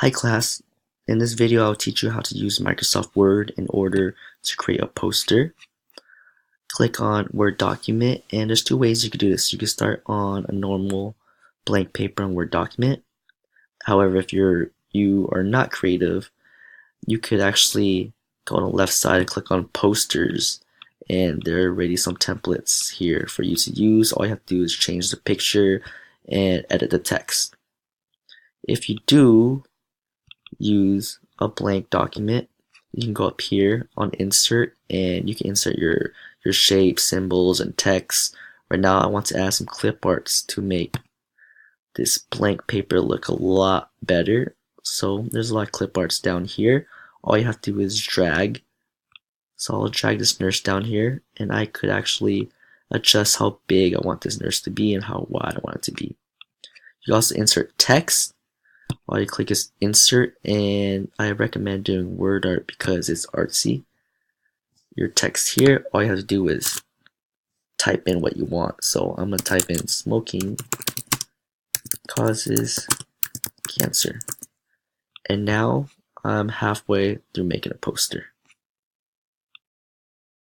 Hi class, in this video I'll teach you how to use Microsoft Word in order to create a poster. Click on Word document, and there's two ways you can do this. You can start on a normal blank paper on Word document. However, if you are not creative, you could actually go on the left side and click on posters, and there are already some templates here for you to use. All you have to do is change the picture and edit the text. If you do use a blank document, you can go up here on insert and you can insert your shapes, symbols, and text. Right now I want to add some clip arts to make this blank paper look a lot better. So there's a lot of clip arts down here. All you have to do is drag. So I'll drag this nurse down here, and I could actually adjust how big I want this nurse to be and how wide I want it to be. You can also insert text. All you click is insert, and I recommend doing word art because it's artsy. Your text here, all you have to do is type in what you want. So I'm going to type in smoking causes cancer. And now I'm halfway through making a poster.